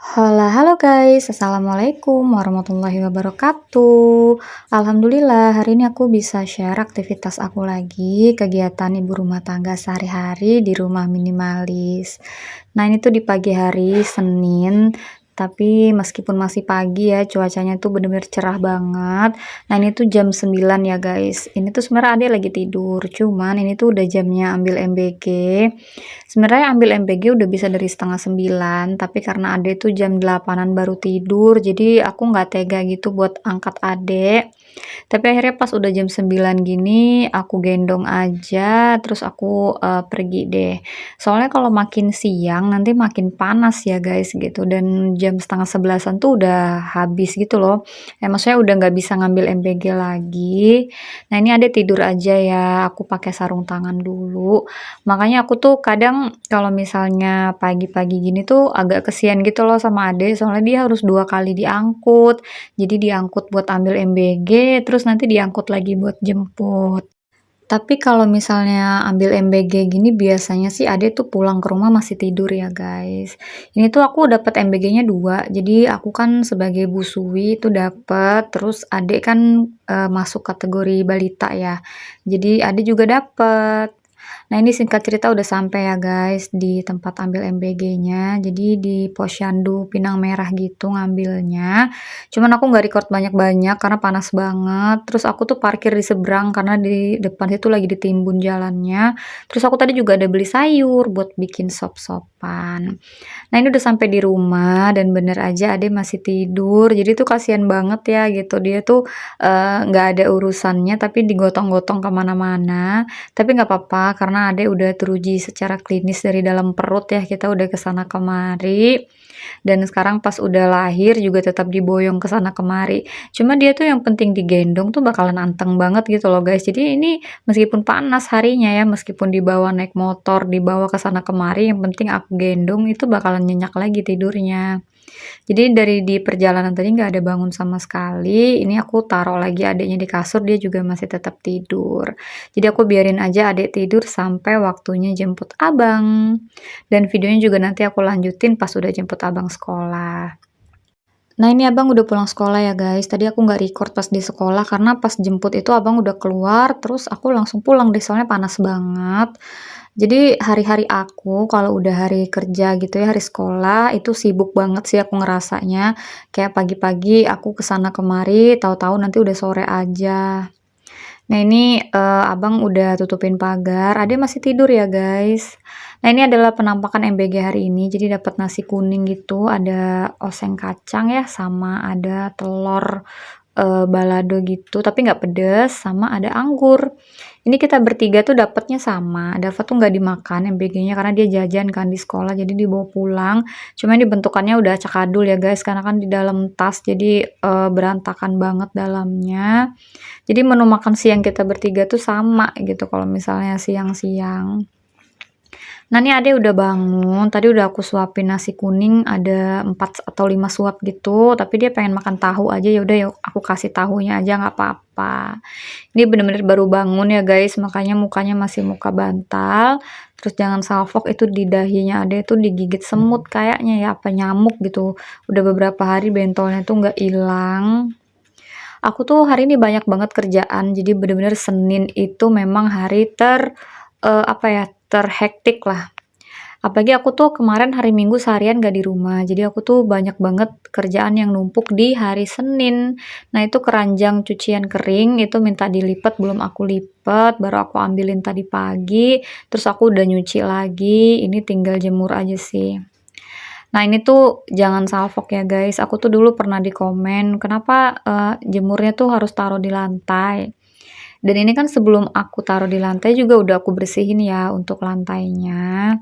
Halo, halo guys, assalamualaikum warahmatullahi wabarakatuh. Alhamdulillah, hari ini aku bisa share aktivitas aku lagi, kegiatan ibu rumah tangga sehari-hari di rumah minimalis. Nah, ini tuh di pagi hari Senin, tapi meskipun masih pagi ya, cuacanya tuh bener-bener cerah banget. Nah, ini tuh jam 9 ya guys. Ini tuh sebenarnya Ade lagi tidur, cuman ini tuh udah jamnya ambil MBG. Sebenarnya ambil MPG udah bisa dari setengah 9, tapi karena Ade tuh jam 8-an baru tidur, jadi aku nggak tega gitu buat angkat Ade. Tapi akhirnya pas udah jam 9 gini, aku gendong aja, terus aku pergi deh. Soalnya kalau makin siang nanti makin panas ya guys gitu, dan jam setengah 11-an tuh udah habis gitu loh. Maksudnya udah nggak bisa ngambil MPG lagi. Nah ini Ade tidur aja ya, aku pakai sarung tangan dulu. Makanya aku tuh kadang kalau misalnya pagi-pagi gini tuh agak kesian gitu loh sama Ade, soalnya dia harus 2 kali diangkut. Jadi diangkut buat ambil MBG, terus nanti diangkut lagi buat jemput. Tapi kalau misalnya ambil MBG gini biasanya sih Ade tuh pulang ke rumah masih tidur ya guys. Ini tuh aku dapat MBG-nya 2, jadi aku kan sebagai busui itu dapat, terus Ade kan masuk kategori balita ya. Jadi Ade juga dapat. Nah, ini singkat cerita udah sampai ya guys di tempat ambil MBG-nya. Jadi di Posyandu Pinang Merah gitu ngambilnya. Cuman aku nggak record banyak-banyak karena panas banget. Terus aku tuh parkir di seberang karena di depan itu lagi ditimbun jalannya. Terus aku tadi juga ada beli sayur buat bikin sop-sopan. Nah, ini udah sampai di rumah dan bener aja Ade masih tidur. Jadi tuh kasihan banget ya gitu. Dia tuh nggak ada urusannya tapi digotong-gotong kemana-mana. Tapi nggak apa-apa karena Ade udah teruji secara klinis dari dalam perut ya. Kita udah kesana kemari. Dan sekarang pas udah lahir juga tetap diboyong kesana kemari. Cuma dia tuh yang penting digendong tuh bakalan anteng banget gitu loh guys. Jadi ini meskipun panas harinya ya, meskipun dibawa naik motor, dibawa kesana kemari, yang penting aku gendong itu bakalan nyenyak lagi tidurnya. Jadi dari di perjalanan tadi nggak ada bangun sama sekali, ini aku taruh lagi adiknya di kasur, dia juga masih tetap tidur. Jadi aku biarin aja adik tidur sampai waktunya jemput abang. Dan videonya juga nanti aku lanjutin pas udah jemput abang sekolah. Nah ini abang udah pulang sekolah ya guys, tadi aku nggak record pas di sekolah karena pas jemput itu abang udah keluar, terus aku langsung pulang deh soalnya panas banget. Jadi hari-hari aku kalau udah hari kerja gitu ya, hari sekolah itu sibuk banget sih aku ngerasanya. Kayak pagi-pagi aku kesana kemari, tahu-tahu nanti udah sore aja. Nah ini abang udah tutupin pagar, Ade masih tidur ya guys. Nah ini adalah penampakan MBG hari ini, jadi dapat nasi kuning gitu, ada oseng kacang ya, sama ada telur balado gitu, tapi nggak pedes, sama ada anggur. Ini kita bertiga tuh dapatnya sama, Dava tuh nggak dimakan MBG-nya karena dia jajan kan di sekolah, jadi dibawa pulang. Cuma ini bentukannya udah acak-adul ya guys, karena kan di dalam tas, jadi berantakan banget dalamnya. Jadi menu makan siang kita bertiga tuh sama gitu kalau misalnya siang-siang. Nah, ini Ade udah bangun, tadi udah aku suapin nasi kuning ada 4 atau 5 suap gitu, tapi dia pengen makan tahu aja, ya udah yuk aku kasih tahunya aja nggak apa-apa. Ini bener-bener baru bangun ya guys, makanya mukanya masih muka bantal. Terus jangan salfok itu di dahinya Ade tuh digigit semut kayaknya ya, apa nyamuk gitu. Udah beberapa hari bentolnya tuh nggak hilang. Aku tuh hari ini banyak banget kerjaan, jadi bener-bener Senin itu memang hari apa ya, terhektik lah. Apalagi aku tuh kemarin hari Minggu seharian gak di rumah, jadi aku tuh banyak banget kerjaan yang numpuk di hari Senin. Nah itu keranjang cucian kering, itu minta dilipat belum aku lipat, baru aku ambilin tadi pagi, terus aku udah nyuci lagi, ini tinggal jemur aja sih. Nah ini tuh jangan salfok ya guys, aku tuh dulu pernah di komen, kenapa jemurnya tuh harus taruh di lantai. Dan ini kan sebelum aku taruh di lantai juga udah aku bersihin ya untuk lantainya.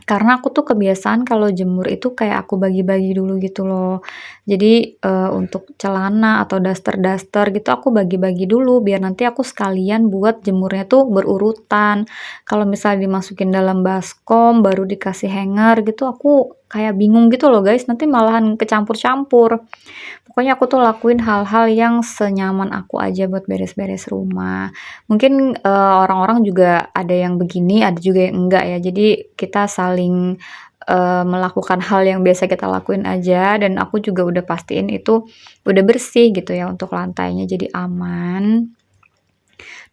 Karena aku tuh kebiasaan kalau jemur itu kayak aku bagi-bagi dulu gitu loh. Jadi, untuk celana atau daster-daster gitu aku bagi-bagi dulu biar nanti aku sekalian buat jemurnya tuh berurutan. Kalau misalnya dimasukin dalam baskom baru dikasih hanger gitu aku kayak bingung gitu loh guys, nanti malahan kecampur-campur. Pokoknya aku tuh lakuin hal-hal yang senyaman aku aja buat beres-beres rumah. Mungkin, orang-orang juga ada yang begini, ada juga yang enggak ya. Jadi kita saling, melakukan hal yang biasa kita lakuin aja, dan aku juga udah pastiin itu udah bersih gitu ya untuk lantainya, jadi aman.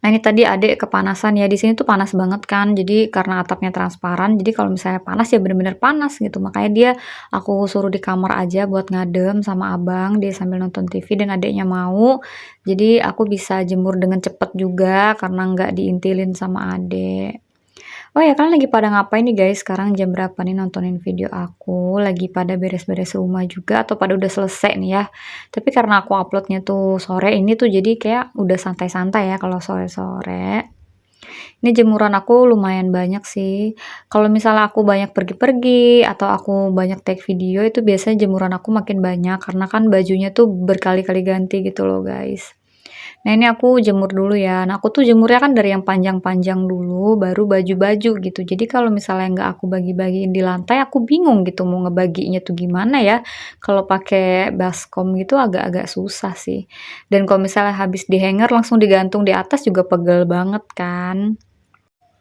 Nah, ini tadi adek kepanasan ya, di sini tuh panas banget kan, jadi karena atapnya transparan, jadi kalau misalnya panas ya bener-bener panas gitu, makanya aku suruh di kamar aja buat ngadem sama abang, dia sambil nonton TV dan adeknya mau, jadi aku bisa jemur dengan cepet juga karena nggak diintilin sama adek. Oh ya, kalian lagi pada ngapain nih guys? Sekarang jam berapa nih nontonin video aku? Lagi pada beres-beres rumah juga atau pada udah selesai nih ya? Tapi karena aku uploadnya tuh sore ini tuh jadi kayak udah santai-santai ya kalau sore-sore. Ini jemuran aku lumayan banyak sih. Kalau misalnya aku banyak pergi-pergi atau aku banyak take video itu biasanya jemuran aku makin banyak karena kan bajunya tuh berkali-kali ganti gitu loh guys. Nah, ini aku jemur dulu ya. Nah, aku tuh jemurnya kan dari yang panjang-panjang dulu, baru baju-baju gitu. Jadi kalau misalnya nggak aku bagi-bagiin di lantai, aku bingung gitu mau ngebaginya tuh gimana ya. Kalau pakai baskom gitu agak-agak susah sih. Dan kalau misalnya habis di hanger langsung digantung di atas juga pegel banget kan.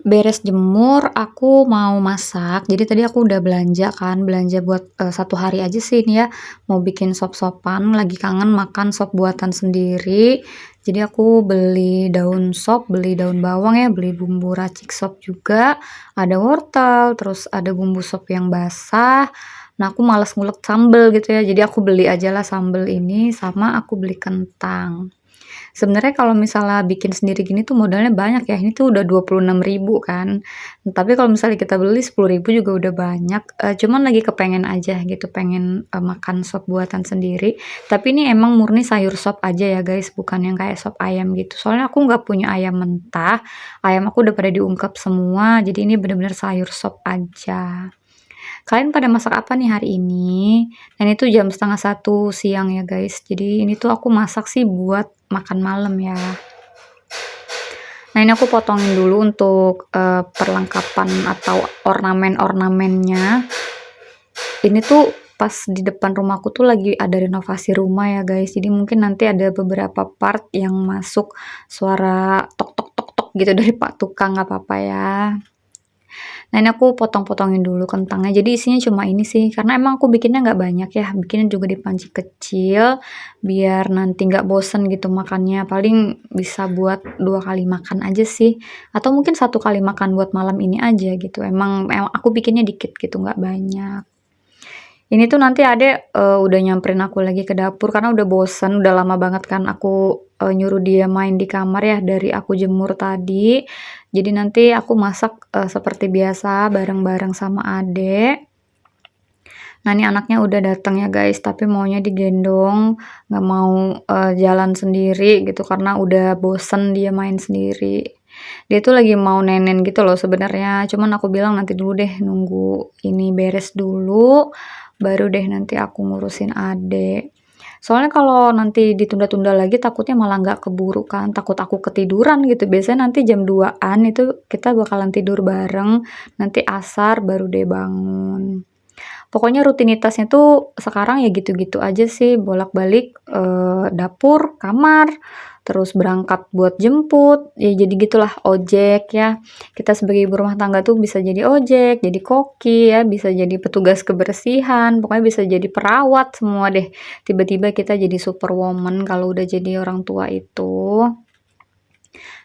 Beres jemur, aku mau masak. Jadi tadi aku udah belanja kan, belanja buat 1 hari aja sih ini ya. Mau bikin sop-sopan, lagi kangen makan sop buatan sendiri. Jadi aku beli daun sop, beli daun bawang ya, beli bumbu racik sop juga, ada wortel, terus ada bumbu sop yang basah. Nah, aku malas ngulek sambel gitu ya. Jadi aku beli aja lah sambel ini sama aku beli kentang. Sebenarnya kalau misalnya bikin sendiri gini tuh modalnya banyak ya, ini tuh udah 26.000 kan. Tapi kalau misalnya kita beli 10.000 juga udah banyak, cuman lagi kepengen aja gitu, pengen, makan sop buatan sendiri. Tapi ini emang murni sayur sop aja ya guys, bukan yang kayak sop ayam gitu. Soalnya aku nggak punya ayam mentah, ayam aku udah pada diungkep semua, jadi ini bener-bener sayur sop aja. Kalian pada masak apa nih hari ini? Dan itu jam 12:30 siang ya guys. Jadi ini tuh aku masak sih buat makan malam ya. Nah, ini aku potongin dulu untuk perlengkapan atau ornamen-ornamennya. Ini tuh pas di depan rumahku tuh lagi ada renovasi rumah ya guys. Jadi mungkin nanti ada beberapa part yang masuk suara tok tok tok tok gitu dari Pak Tukang, nggak apa-apa ya. Nah, ini aku potong-potongin dulu kentangnya. Jadi isinya cuma ini sih, karena emang aku bikinnya nggak banyak ya. Bikinnya juga di panci kecil, biar nanti nggak bosen gitu makannya. Paling bisa buat 2 kali makan aja sih. Atau mungkin 1 kali makan buat malam ini aja gitu. Emang aku bikinnya dikit gitu, nggak banyak. Ini tuh nanti adek udah nyamperin aku lagi ke dapur karena udah bosen, udah lama banget kan aku nyuruh dia main di kamar ya dari aku jemur tadi. Jadi nanti aku masak seperti biasa bareng-bareng sama adek. Nah, ini anaknya udah datang ya guys, tapi maunya digendong, nggak mau jalan sendiri gitu karena udah bosen dia main sendiri. Dia tuh lagi mau nenen gitu loh sebenarnya, cuman aku bilang nanti dulu deh, nunggu ini beres dulu, baru deh nanti aku ngurusin adek. Soalnya kalau nanti ditunda-tunda lagi takutnya malah nggak keburu kan, takut aku ketiduran gitu. Biasanya nanti jam 2-an itu kita bakalan tidur bareng, nanti asar baru deh bangun. Pokoknya rutinitasnya tuh sekarang ya gitu-gitu aja sih, bolak-balik dapur, kamar, terus berangkat buat jemput, ya jadi gitulah ojek ya. Kita sebagai ibu rumah tangga tuh bisa jadi ojek, jadi koki ya, bisa jadi petugas kebersihan, pokoknya bisa jadi perawat semua deh. Tiba-tiba kita jadi superwoman kalau udah jadi orang tua itu.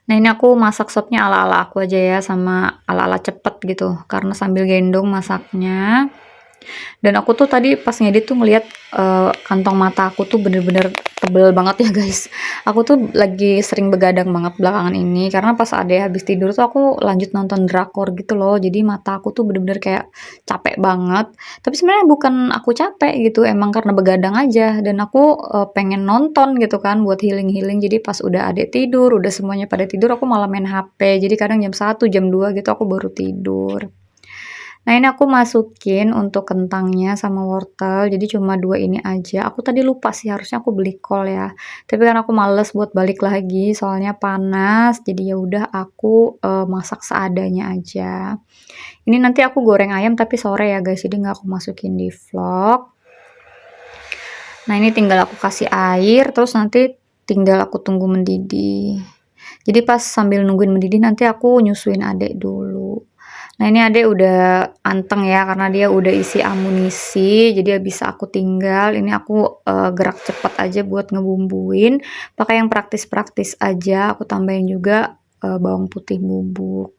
Nah, ini aku masak sopnya ala-ala aku aja ya, sama ala-ala cepet gitu, karena sambil gendong masaknya. Dan aku tuh tadi pas ngedit tuh ngeliat kantong mata aku tuh bener-bener tebel banget ya guys. Aku tuh lagi sering begadang banget belakangan ini karena pas ade habis tidur tuh aku lanjut nonton drakor gitu loh. Jadi mata aku tuh bener-bener kayak capek banget. Tapi sebenarnya bukan aku capek gitu, emang karena begadang aja. Dan aku pengen nonton gitu kan buat healing-healing. Jadi pas udah ade tidur, udah semuanya pada tidur, aku malah main HP. Jadi kadang jam 1, jam 2 gitu aku baru tidur. Nah, ini aku masukin untuk kentangnya sama wortel, jadi cuma 2 ini aja. Aku tadi lupa sih, harusnya aku beli kol ya. Tapi kan aku males buat balik lagi, soalnya panas. Jadi ya udah aku masak seadanya aja. Ini nanti aku goreng ayam tapi sore ya guys, jadi nggak aku masukin di vlog. Nah, ini tinggal aku kasih air, terus nanti tinggal aku tunggu mendidih. Jadi pas sambil nungguin mendidih nanti aku nyusuin adek dulu. Nah ini adek udah anteng ya karena dia udah isi amunisi, jadi bisa aku tinggal. Ini aku gerak cepat aja buat ngebumbuin, pakai yang praktis-praktis aja. Aku tambahin juga bawang putih bubuk.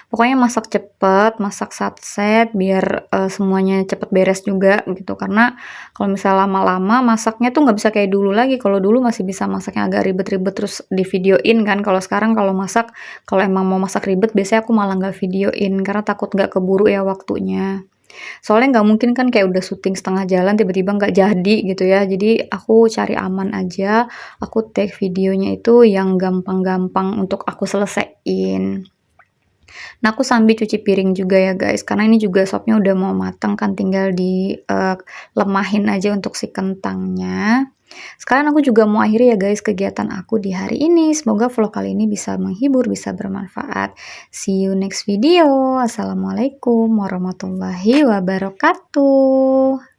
Pokoknya masak cepet, masak satset biar semuanya cepet beres juga gitu. Karena kalau misalnya lama-lama masaknya tuh nggak bisa kayak dulu lagi. Kalau dulu masih bisa masaknya agak ribet-ribet terus di videoin kan. Kalau sekarang kalau masak, kalau emang mau masak ribet biasanya aku malah nggak videoin karena takut nggak keburu ya waktunya. Soalnya nggak mungkin kan kayak udah syuting setengah jalan tiba-tiba nggak jadi gitu ya. Jadi aku cari aman aja, aku take videonya itu yang gampang-gampang untuk aku selesaiin. Nah, aku sambil cuci piring juga ya guys, karena ini juga sopnya udah mau mateng kan, tinggal dilemahin aja untuk si kentangnya. Sekarang aku juga mau akhiri ya guys kegiatan aku di hari ini. Semoga vlog kali ini bisa menghibur, bisa bermanfaat. See you next video. Assalamualaikum warahmatullahi wabarakatuh.